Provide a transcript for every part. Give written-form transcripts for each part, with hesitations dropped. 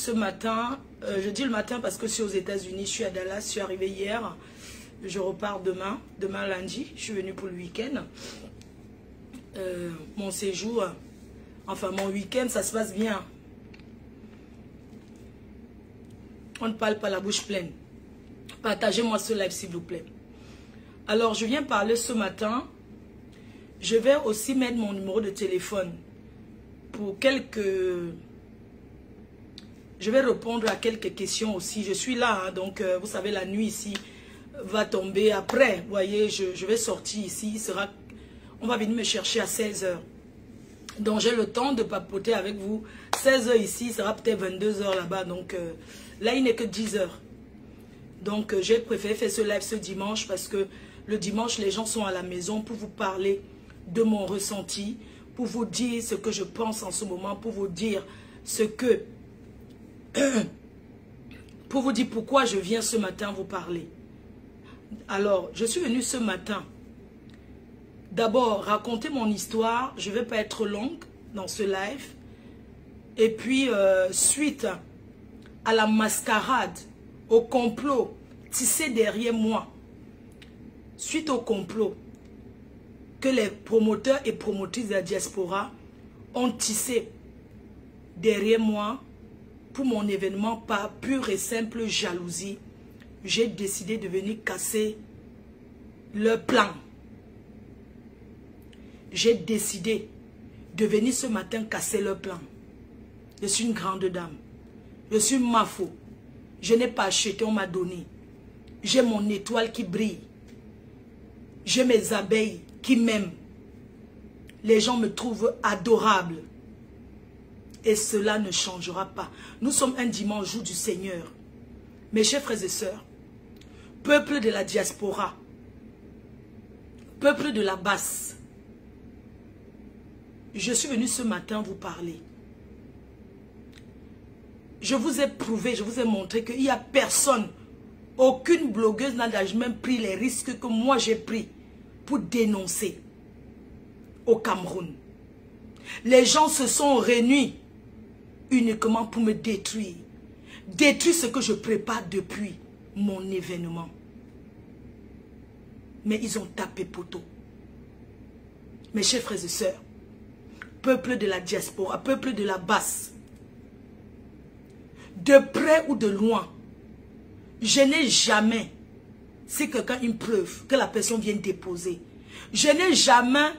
ce matin. Je dis le matin parce que je suis aux États-Unis, je suis à Dallas, je suis arrivée hier. Je repars demain lundi. Je suis venue pour le week-end. Mon séjour, enfin mon week-end, ça se passe bien. On ne parle pas la bouche pleine. Partagez-moi ce live s'il vous plaît. Alors, je viens parler ce matin. Je vais aussi mettre mon numéro de téléphone pour quelques... Je vais répondre à quelques questions aussi. Je suis là, hein, donc vous savez, la nuit ici va tomber. Après, vous voyez, je vais sortir ici. On va venir me chercher à 16 h. Donc, j'ai le temps de papoter avec vous. 16 h ici, sera peut-être 22 h là-bas. Donc, là, il n'est que 10 h. Donc, j'ai préféré faire ce live ce dimanche parce que le dimanche, les gens sont à la maison pour vous parler de mon ressenti, pour vous dire ce que je pense en ce moment, pour vous dire ce que... pour vous dire pourquoi je viens ce matin vous parler. Alors, je suis venue ce matin d'abord raconter mon histoire. Je ne vais pas être longue dans ce live. Et puis, suite à la mascarade, au complot tissé derrière moi, suite au complot que les promoteurs et promotrices de la diaspora ont tissé derrière moi pour mon événement par pure et simple jalousie, j'ai décidé de venir casser leur plan. J'ai décidé de venir ce matin casser leur plan. Je suis une grande dame. Je suis Mafo. Je n'ai pas acheté, on m'a donné. J'ai mon étoile qui brille. J'ai mes abeilles qui m'aiment. Les gens me trouvent adorable. Et cela ne changera pas. Nous sommes un dimanche, jour du Seigneur. Mes chers frères et sœurs, peuple de la diaspora, peuple de la basse, je suis venu ce matin vous parler. Je vous ai prouvé, je vous ai montré qu'il n'y a personne, aucune blogueuse n'a même pris les risques que moi j'ai pris pour dénoncer au Cameroun. Les gens se sont réunis uniquement pour me détruire. Détruire ce que je prépare depuis mon événement. Mais ils ont tapé poteau. Mes chers frères et sœurs, peuple de la diaspora, peuple de la basse, de près ou de loin, je n'ai jamais, si quelqu'un a une preuve que la personne vient déposer, je n'ai jamais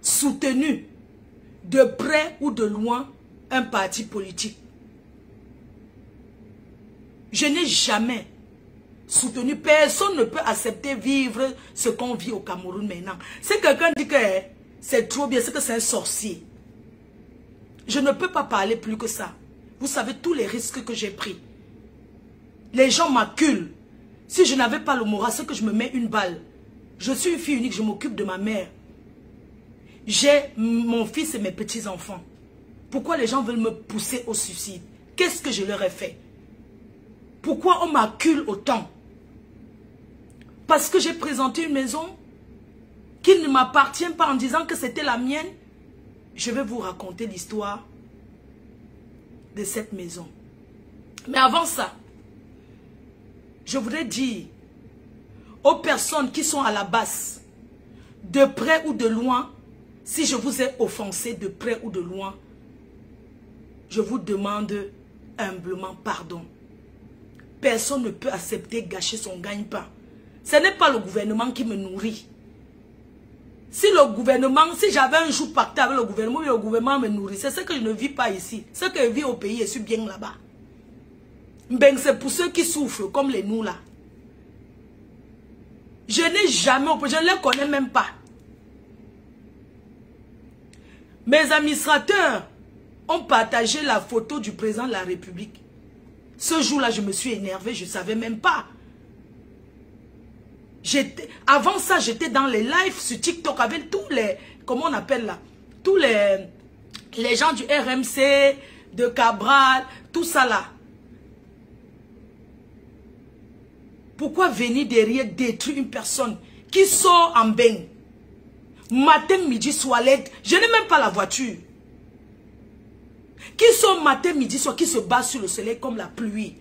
soutenu de près ou de loin un parti politique. Je n'ai jamais soutenu. Personne ne peut accepter vivre ce qu'on vit au Cameroun maintenant. Si quelqu'un dit que c'est trop bien, c'est que c'est un sorcier. Je ne peux pas parler plus que ça. Vous savez tous les risques que j'ai pris. Les gens m'acculent. Si je n'avais pas le moral, c'est que je me mets une balle. Je suis une fille unique, je m'occupe de ma mère. J'ai mon fils et mes petits-enfants. Pourquoi les gens veulent me pousser au suicide? Qu'est-ce que je leur ai fait? Pourquoi on m'accule autant? Parce que j'ai présenté une maison qui ne m'appartient pas en disant que c'était la mienne. Je vais vous raconter l'histoire de cette maison. Mais avant ça, je voudrais dire aux personnes qui sont à la basse, de près ou de loin, si je vous ai offensé de près ou de loin, je vous demande humblement pardon. Personne ne peut accepter gâcher son gagne-pain. Ce n'est pas le gouvernement qui me nourrit. Si le gouvernement, si j'avais un jour pacté avec le gouvernement me nourrissait, c'est que je ne vis pas ici. C'est que je vis au pays et je suis bien là-bas. Ben, c'est pour ceux qui souffrent, comme les nous là. Je n'ai jamais, je ne les connais même pas. Mes administrateurs ont partagé la photo du président de la République. Ce jour-là, je me suis énervée, je ne savais même pas. Avant ça, j'étais dans les lives sur TikTok avec tous les, comment on appelle là, tous les gens du RMC, de Cabral, tout ça là. Pourquoi venir derrière détruire une personne qui sort en bain? Matin, midi, soir, je n'ai même pas la voiture. qui sont matin, midi, soir, qui se battent sur le soleil comme la pluie.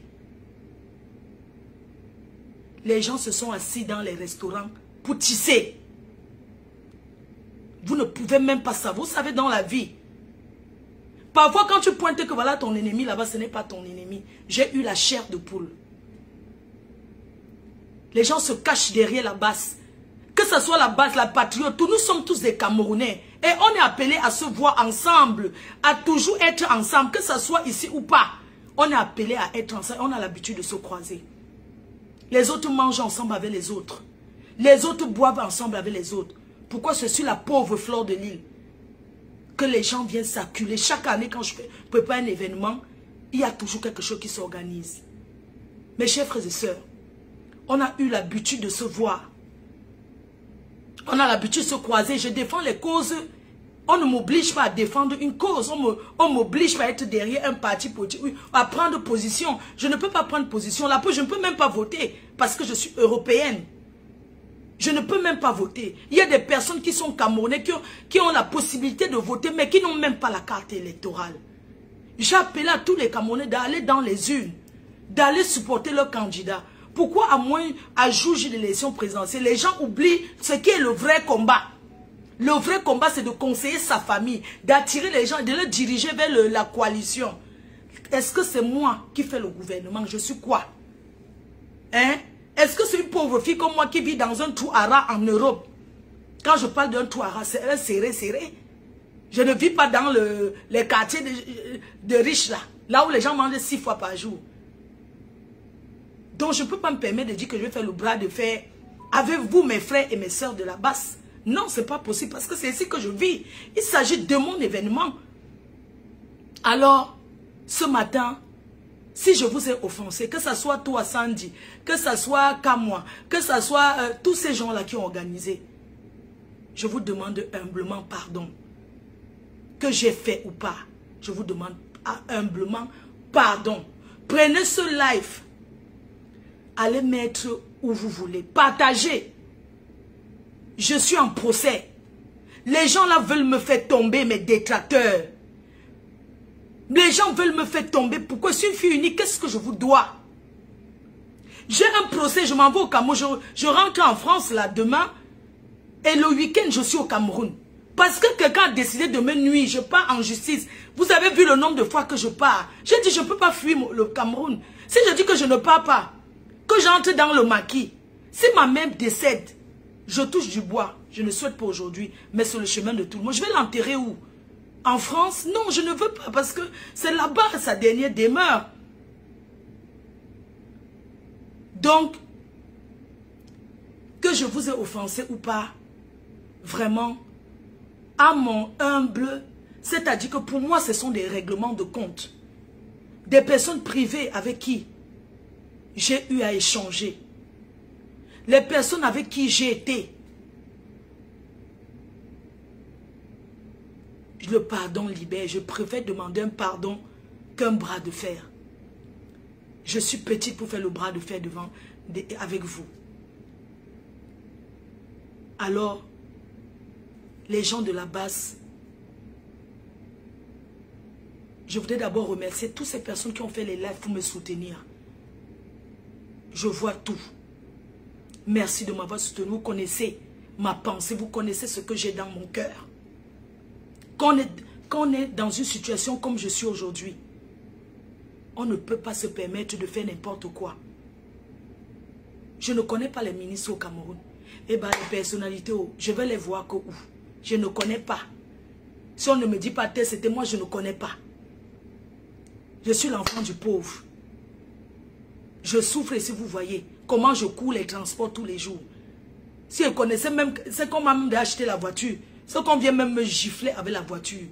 Les gens se sont assis dans les restaurants pour tisser. Vous ne pouvez même pas savoir. Vous savez, dans la vie, parfois quand tu pointes que voilà ton ennemi là-bas, ce n'est pas ton ennemi. J'ai eu la chair de poule. Les gens se cachent derrière la base. Que ce soit la base, la patriote, nous sommes tous des Camerounais. Et on est appelés à se voir ensemble, à toujours être ensemble, que ce soit ici ou pas. On est appelés à être ensemble, on a l'habitude de se croiser. Les autres mangent ensemble avec les autres. Les autres boivent ensemble avec les autres. Pourquoi c'est sur la pauvre fleur de l'île que les gens viennent s'acculer? Chaque année, quand je prépare un événement, il y a toujours quelque chose qui s'organise. Mes chers frères et sœurs, on a eu l'habitude de se voir. On a l'habitude de se croiser. Je défends les causes. On ne m'oblige pas à défendre une cause. On m'oblige pas à être derrière un parti politique, à prendre position. Je ne peux pas prendre position. Là, je ne peux même pas voter parce que je suis européenne. Je ne peux même pas voter. Il y a des personnes qui sont camerounais, qui ont la possibilité de voter, mais qui n'ont même pas la carte électorale. J'ai appelé à tous les Camerounais d'aller dans les urnes, d'aller supporter leur candidat. Pourquoi à moins à juger l'élection présidentielle, les gens oublient ce qui est le vrai combat. Le vrai combat, c'est de conseiller sa famille, d'attirer les gens, de les diriger vers la coalition. Est-ce que c'est moi qui fais le gouvernement? Je suis quoi? Hein? Est-ce que c'est une pauvre fille comme moi qui vit dans un trou à rats en Europe? Quand je parle d'un trou à rats, c'est un serré. Je ne vis pas dans les quartiers de riches là où les gens mangent 6 fois par jour. Donc je ne peux pas me permettre de dire que je vais faire le bras de fer avec vous, mes frères et mes sœurs de la basse. Non, ce n'est pas possible parce que c'est ici que je vis. Il s'agit de mon événement. Alors, ce matin, si je vous ai offensé, que ce soit toi, Sandy, que ce soit Kamwa, que ce soit tous ces gens-là qui ont organisé, je vous demande humblement pardon. Que j'ai fait ou pas, je vous demande humblement pardon. Prenez ce live. Allez mettre où vous voulez. Partagez. Je suis en procès. Les gens là veulent me faire tomber, mes détracteurs. Les gens veulent me faire tomber. Pourquoi je suis une fille unique? Qu'est-ce que je vous dois? J'ai un procès, je m'en vais au Cameroun. Je rentre en France là demain. Et le week-end, je suis au Cameroun. Parce que quelqu'un a décidé de me nuire. Je pars en justice. Vous avez vu le nombre de fois que je pars. J'ai dit je ne peux pas fuir le Cameroun. Si je dis que je ne pars pas, que j'entre dans le maquis, si ma mère décède, je touche du bois. Je ne souhaite pas aujourd'hui, mais sur le chemin de tout le monde. Je vais l'enterrer où? En France? Non, je ne veux pas parce que c'est là-bas sa dernière demeure. Donc, que je vous ai offensé ou pas, vraiment, à mon humble, c'est-à-dire que pour moi, ce sont des règlements de compte. Des personnes privées avec qui j'ai eu à échanger. Les personnes avec qui j'ai été. Le pardon libère. Je préfère demander un pardon qu'un bras de fer. Je suis petite pour faire le bras de fer avec vous. Alors, les gens de la basse, je voudrais d'abord remercier toutes ces personnes qui ont fait les lives pour me soutenir. Je vois tout. Merci de m'avoir soutenu. Vous connaissez ma pensée, vous connaissez ce que j'ai dans mon cœur. Quand on est dans une situation comme je suis aujourd'hui, on ne peut pas se permettre de faire n'importe quoi. Je ne connais pas les ministres au Cameroun. Eh bien, les personnalités, je vais les voir que où? Je ne connais pas. Si on ne me dit pas tel, c'était moi, je ne connais pas. Je suis l'enfant du pauvre. Je souffre et si vous voyez comment je cours les transports tous les jours. Si je connaissais même, c'est qu'on m'a même acheté la voiture. C'est qu'on vient même me gifler avec la voiture.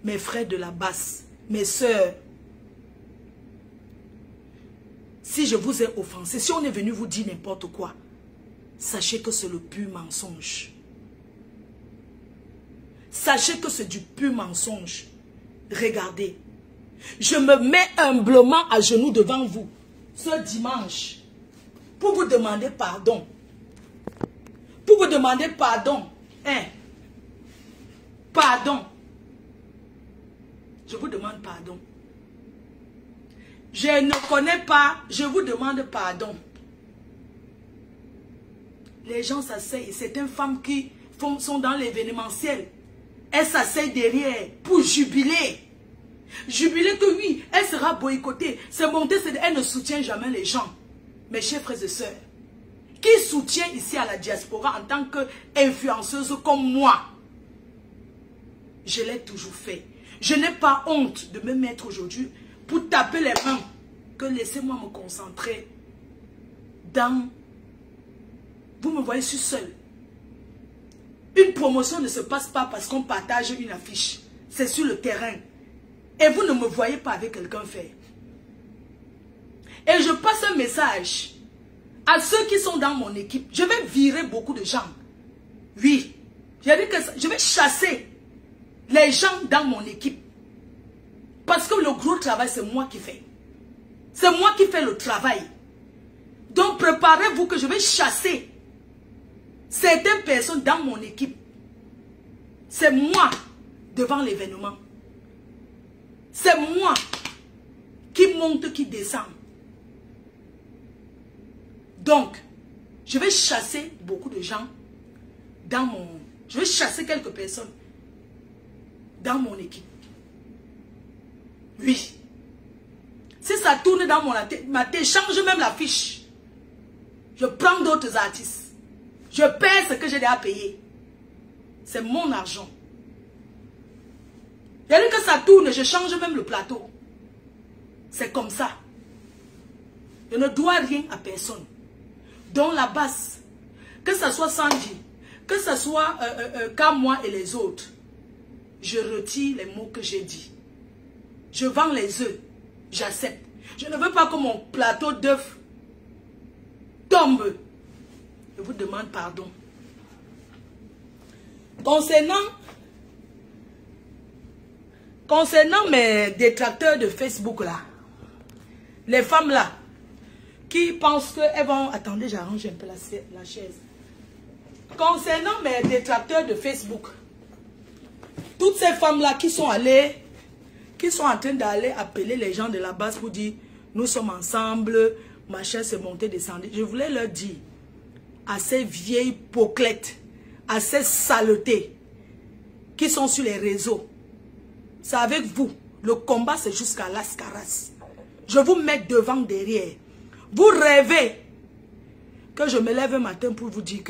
Mes frères de la basse, mes sœurs. Si je vous ai offensé, si on est venu vous dire n'importe quoi, sachez que c'est le pur mensonge. Sachez que c'est du pur mensonge. Regardez. Je me mets humblement à genoux devant vous ce dimanche pour vous demander pardon. Pour vous demander pardon. Hein? Pardon. Je vous demande pardon. Je ne connais pas, je vous demande pardon. Les gens s'asseyent. Certaines femmes qui sont dans l'événementiel, elles s'asseyent derrière pour jubiler. Jubiler que oui, elle sera boycottée. C'est monter, elle ne soutient jamais les gens. Mes chers frères et sœurs, qui soutient ici à la diaspora en tant qu'influenceuse comme moi? Je l'ai toujours fait. Je n'ai pas honte de me mettre aujourd'hui pour taper les mains. Que laissez-moi me concentrer dans... Vous me voyez, je suis seule. Une promotion ne se passe pas parce qu'on partage une affiche. C'est sur le terrain. Et vous ne me voyez pas avec quelqu'un faire. Et je passe un message à ceux qui sont dans mon équipe. Je vais virer beaucoup de gens. Oui. J'ai dit que je vais chasser les gens dans mon équipe. Parce que le gros travail, c'est moi qui fais. C'est moi qui fais le travail. Donc préparez-vous que je vais chasser certaines personnes dans mon équipe. C'est moi devant l'événement. C'est moi qui monte, qui descend. Donc, je vais chasser beaucoup de gens dans mon... Je vais chasser quelques personnes dans mon équipe. Oui. Si ça tourne dans ma tête, change même la fiche. Je prends d'autres artistes. Je paie ce que j'ai déjà payé. C'est mon argent. Il y a dit que ça tourne, je change même le plateau. C'est comme ça. Je ne dois rien à personne. Donc la base, que ce soit Sandy, que ce soit moi et les autres, je retire les mots que j'ai dit. Je vends les œufs, j'accepte. Je ne veux pas que mon plateau d'œufs tombe. Je vous demande pardon. Concernant mes détracteurs de Facebook là, les femmes là, qui pensent qu'elles vont... Attendez, j'arrange un peu la chaise. Concernant mes détracteurs de Facebook, toutes ces femmes-là qui sont allées, qui sont en train d'aller appeler les gens de la base pour dire, nous sommes ensemble, ma chair s'est montée, descendue. Je voulais leur dire, à ces vieilles poclettes, à ces saletés, qui sont sur les réseaux, c'est avec vous. Le combat, c'est jusqu'à l'ascaras. Je vous mets devant, derrière. Vous rêvez que je me lève un matin pour vous dire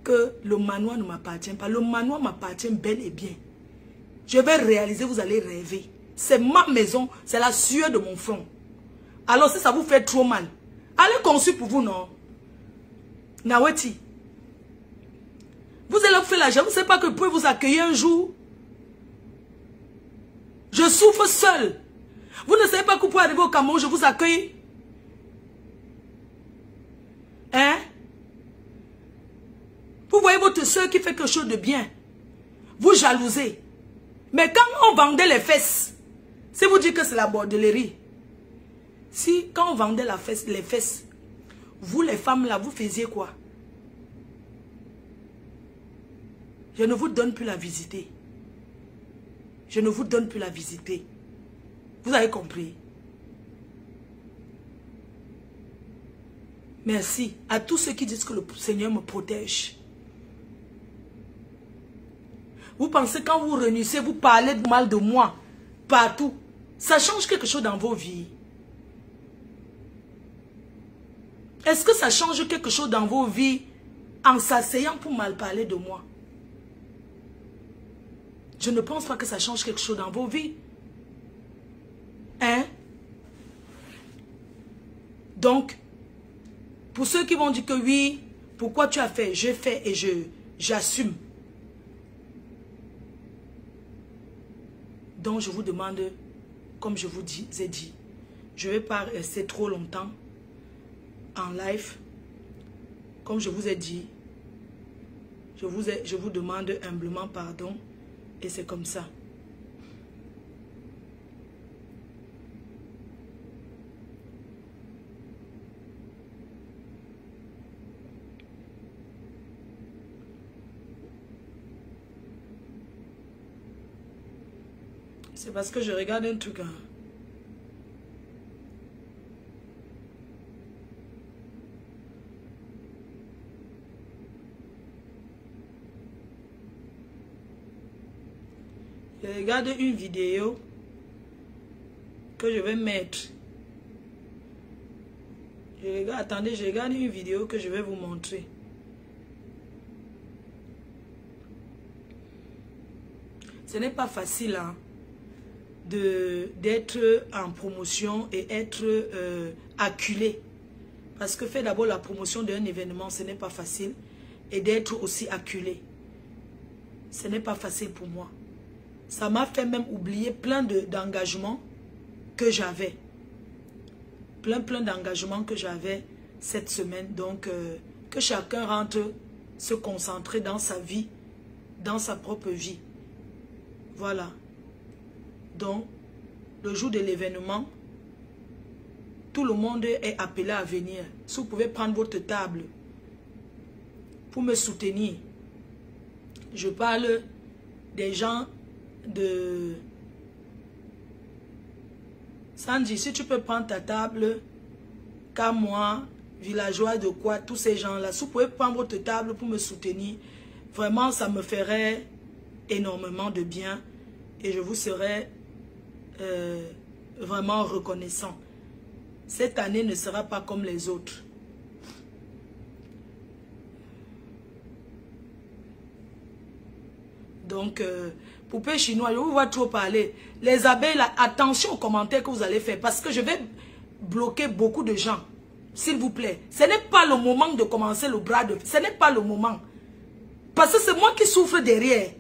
que le manoir ne m'appartient pas. Le manoir m'appartient bel et bien. Je vais réaliser, vous allez rêver. C'est ma maison, c'est la sueur de mon front. Alors si ça vous fait trop mal, allez conçu pour vous, non? Naweti. Vous allez faire l'argent, vous ne savez pas que vous pouvez vous accueillir un jour. Je souffre seul. Vous ne savez pas que vous pouvez arriver au Cameroun, je vous accueille. Hein? Vous voyez votre soeur qui fait quelque chose de bien. Vous jalousez. Mais quand on vendait les fesses, c'est vous dire que c'est la bordellerie. Si quand on vendait les fesses, vous les femmes là, vous faisiez quoi? Je ne vous donne plus la visiter. Je ne vous donne plus la visiter. Vous avez compris? Merci à tous ceux qui disent que le Seigneur me protège. Vous pensez quand vous renouissez, vous parlez de mal de moi, partout. Ça change quelque chose dans vos vies. Est-ce que ça change quelque chose dans vos vies en s'asseyant pour mal parler de moi? Je ne pense pas que ça change quelque chose dans vos vies. Hein? Donc, pour ceux qui vont dire que oui, pourquoi tu as fait? J'ai fait et j'assume. Donc, je vous demande, comme je vous ai dit, je ne vais pas rester trop longtemps en live. Comme je vous ai dit, je vous demande humblement pardon. Et c'est comme ça. C'est parce que je regarde un truc. Hein. Je regarde une vidéo que je vais mettre. Attendez, je regarde une vidéo que je vais vous montrer. Ce n'est pas facile hein, d'être en promotion et être acculé. Parce que faire d'abord la promotion d'un événement, ce n'est pas facile. Et d'être aussi acculé. Ce n'est pas facile pour moi. Ça m'a fait même oublier plein d'engagements que j'avais. Plein d'engagements que j'avais cette semaine. Donc, que chacun rentre se concentrer dans sa vie, dans sa propre vie. Voilà. Donc, le jour de l'événement, tout le monde est appelé à venir. Si vous pouvez prendre votre table pour me soutenir. Je parle des gens de... Sandy, si tu peux prendre ta table, qu'à moi, villageois de quoi, tous ces gens-là, si vous pouvez prendre votre table pour me soutenir, vraiment, ça me ferait énormément de bien et je vous serai vraiment reconnaissant. Cette année ne sera pas comme les autres. Donc, poupée chinoise, je vous vois trop parler. Les abeilles, là, attention aux commentaires que vous allez faire. Parce que je vais bloquer beaucoup de gens. S'il vous plaît. Ce n'est pas le moment de commencer le bras de... Ce n'est pas le moment. Parce que c'est moi qui souffre derrière.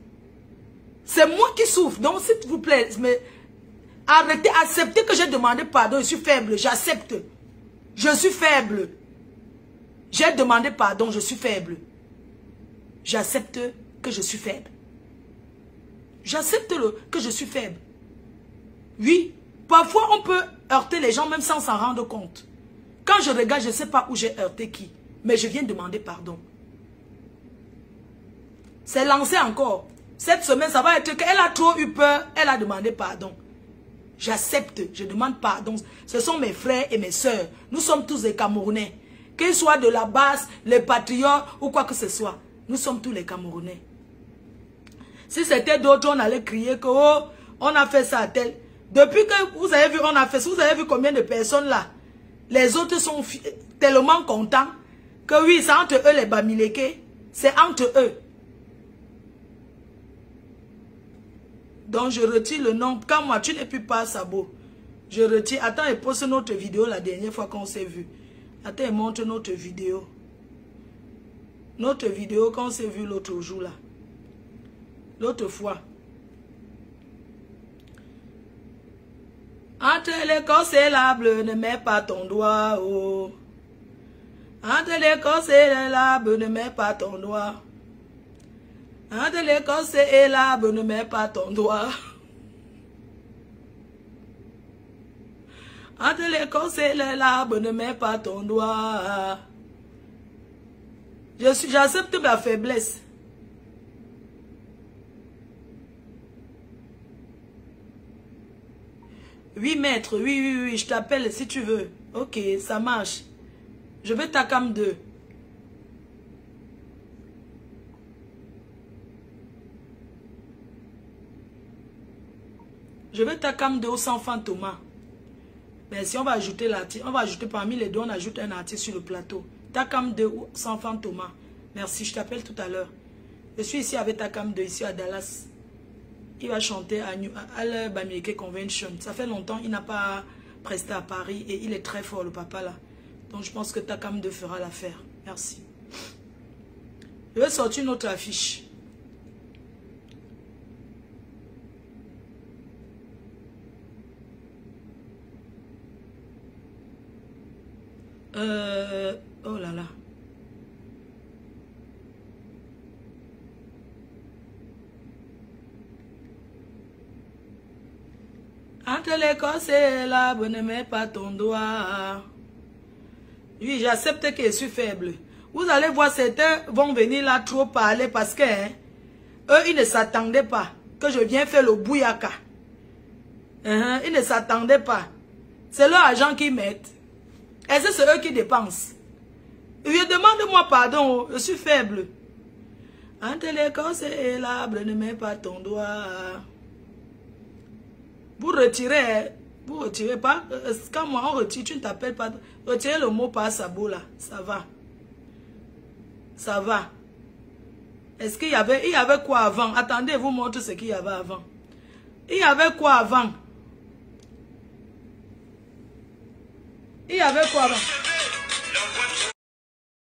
C'est moi qui souffre. Donc, s'il vous plaît, mais arrêtez, acceptez que j'ai demandé pardon. Je suis faible, j'accepte. Je suis faible. J'ai demandé pardon, je suis faible. J'accepte que je suis faible. J'accepte que je suis faible. Oui, parfois on peut heurter les gens même sans s'en rendre compte. Quand je regarde, je ne sais pas où j'ai heurté qui. Mais je viens demander pardon. C'est lancé encore. Cette semaine, ça va être qu'elle a trop eu peur. Elle a demandé pardon. J'accepte, je demande pardon. Ce sont mes frères et mes sœurs. Nous sommes tous des Camerounais. Qu'ils soient de la base, les patriotes ou quoi que ce soit. Nous sommes tous les Camerounais. Si c'était d'autres, on allait crier que oh, on a fait ça à tel. Depuis que vous avez vu, on a fait ça, vous avez vu combien de personnes là. Les autres sont tellement contents que oui, c'est entre eux les Bamileke. C'est entre eux. Donc je retire le nom. Quand moi, tu n'es plus pas Sabo. Je retire. Attends, et poste notre vidéo la dernière fois qu'on s'est vu. Attends, et montre notre vidéo. Notre vidéo qu'on s'est vu l'autre jour là. L'autre fois. Entre l'écorce et la bleue, ne mets pas ton doigt. Oh. Entre l'écorce et l'arbre, ne mets pas ton doigt. Entre l'écorce et l'arbre, ne mets pas ton doigt. Entre l'écorce et l'arbre, ne mets pas ton doigt. J'accepte ma faiblesse. Oui, maître, oui, je t'appelle si tu veux. Ok, ça marche. Je vais ta cam 2. Je vais ta cam 2 au sans fan Thomas. Mais si on va ajouter l'artiste, on va ajouter parmi les deux, on ajoute un artiste sur le plateau. Ta cam 2 ou sans fan Thomas. Merci, je t'appelle tout à l'heure. Je suis ici avec ta cam 2, ici à Dallas. Il va chanter à la Bamileke Convention. Ça fait longtemps, il n'a pas presté à Paris et il est très fort, le papa là. Donc je pense que Takam 2 fera l'affaire. Merci. Je vais sortir une autre affiche. Oh là là. Entre l'écorce et l'arbre, ne mets pas ton doigt. Oui, j'accepte que je suis faible. Vous allez voir, certains vont venir là trop parler parce que eux, ils ne s'attendaient pas que je vienne faire le bouyaka. Ils ne s'attendaient pas. C'est leur argent qu'ils mettent. Et c'est eux qui dépensent. Demande-moi pardon, je suis faible. Entre l'écorce et l'arbre, ne mets pas ton doigt. Vous retirez pas. Quand moi on retire, tu ne t'appelles pas. Retirez le mot par sabot là. Ça va. Ça va. Est-ce qu'il y avait quoi avant? Attendez, vous montre ce qu'il y avait avant. Il y avait quoi avant? Il y avait quoi avant?